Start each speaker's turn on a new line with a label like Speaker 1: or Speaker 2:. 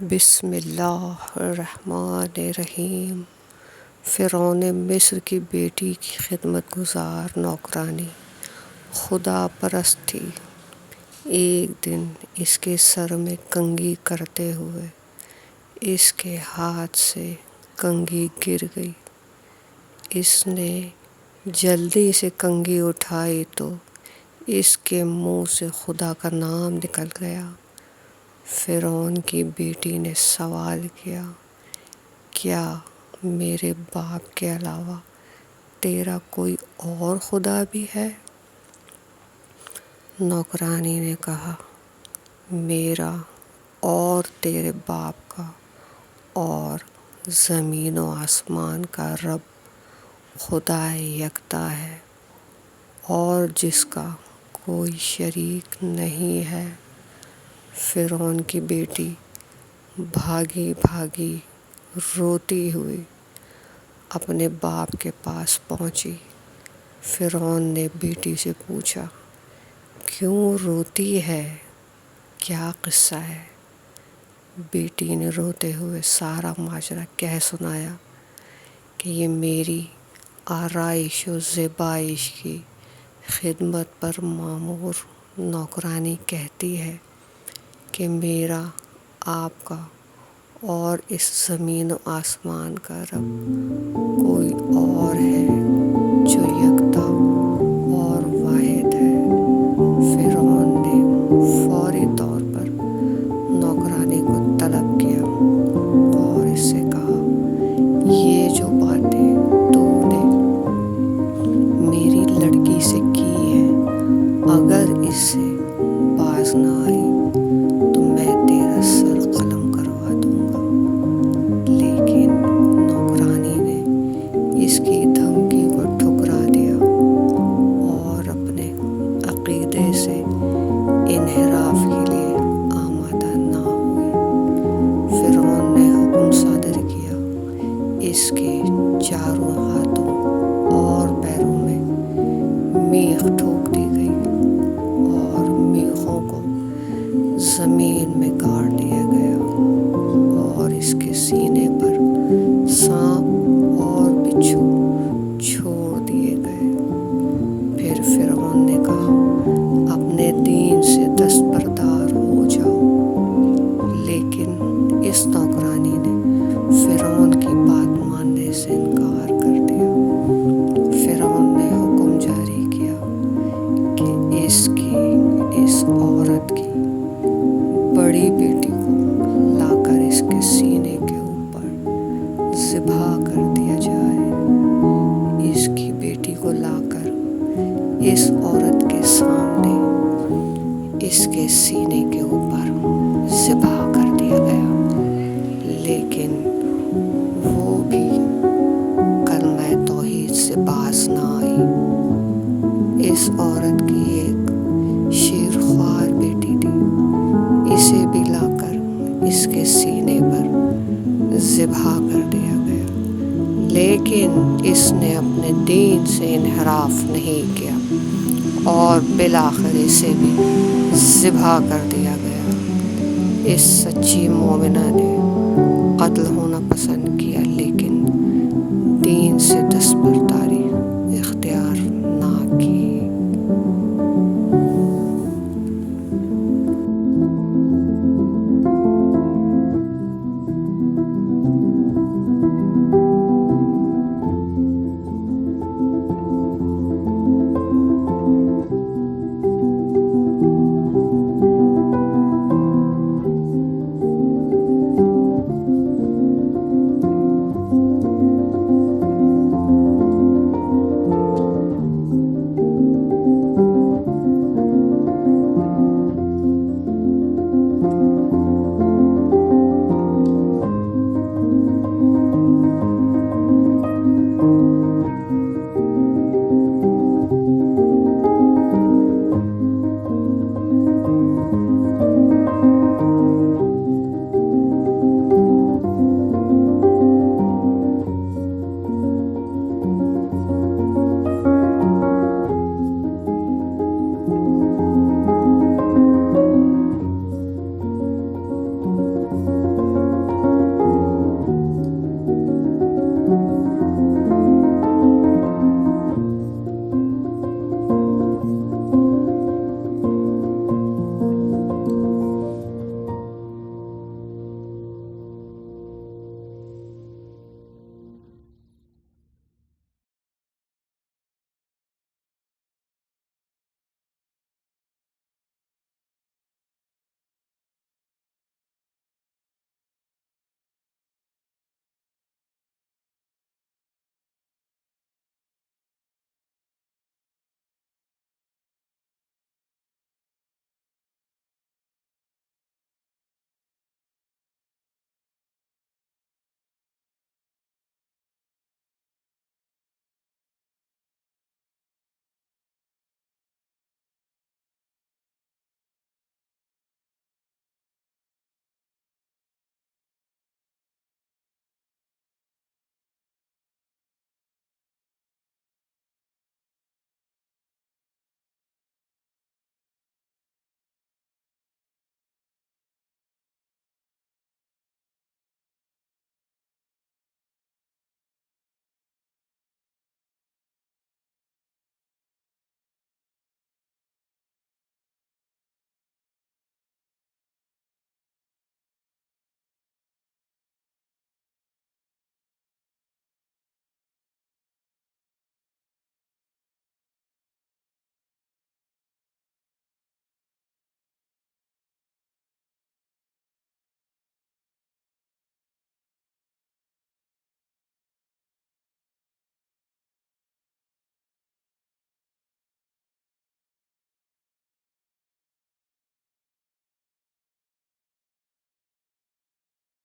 Speaker 1: بسم اللہ الرحمن الرحیم۔ فرعون مصر کی بیٹی کی خدمت گزار نوکرانی خدا پرست تھی۔ ایک دن اس کے سر میں کنگھی کرتے ہوئے اس کے ہاتھ سے کنگھی گر گئی۔ اس نے جلدی سے کنگھی اٹھائی تو اس کے منہ سے خدا کا نام نکل گیا۔ فرعون کی بیٹی نے سوال کیا، کیا میرے باپ کے علاوہ تیرا کوئی اور خدا بھی ہے؟ نوکرانی نے کہا، میرا اور تیرے باپ کا اور زمین و آسمان کا رب خدا یکتا ہے اور جس کا کوئی شریک نہیں ہے۔ فرعون کی بیٹی بھاگی بھاگی روتی ہوئی اپنے باپ کے پاس پہنچی۔ فرعون نے بیٹی سے پوچھا، کیوں روتی ہے؟ کیا قصہ ہے؟ بیٹی نے روتے ہوئے سارا ماجرا کہہ سنایا کہ یہ میری آرائش و زیبائش کی خدمت پر مامور نوکرانی کہتی ہے کہ میرا آپ کا اور اس زمین و آسمان کا رب کوئی اور ہے جو یکتا اور واحد ہے۔ فرعون نے فوری طور پر نوکرانی کو طلب کیا اور اس سے کہا، یہ جو باتیں تو نے میری لڑکی سے کی ہیں، اگر اس سے باز نہ آئی تو میں تیرا سر قلم کروا دوں گا۔ لیکن نوکرانی نے اس کی دھمکی کو ٹھکرا دیا اور اپنے عقیدے سے انحراف کے لیے آمادہ نہ ہوئی۔ فرعون نے حکم صادر کیا، اس کے چاروں ہاتھوں اور پیروں میں میخ ٹھوک دی گئی اور میخوں کو زمین میں گاڑ دیا گیا اور اس کے سینے پر سانپ اور بچھو چھوڑ دیے گئے۔ پھر فرعون نے کہا، اپنے دین سے دستبردار ہو جاؤ۔ لیکن اس نوکرانی نے فرعون کی بات ماننے سے انکار کر دیا۔ فرعون نے حکم جاری کیا کہ اس عورت کی بڑی بیٹی کو لا کر اس کے سینے کے اوپر ذبح کر دیا جائے۔ اس کی بیٹی کو لا کر اس عورت کے سامنے اس کے سینے کے اوپر ذبح کر دیا گیا، لیکن وہ بھی کلمہ توحید سے باز نہ آئی۔ اس عورت کی ایک شیرخوار بیٹی تھی، اسے بھی لا کر اس کے سینے پر ذبح کر دیا گیا، لیکن اس نے اپنے دین سے انحراف نہیں کیا اور بالآخر اسے بھی ذبح کر دیا گیا۔ اس سچی مومنہ نے قتل ہونا پسند کیا، لیکن دین سے دستبرداری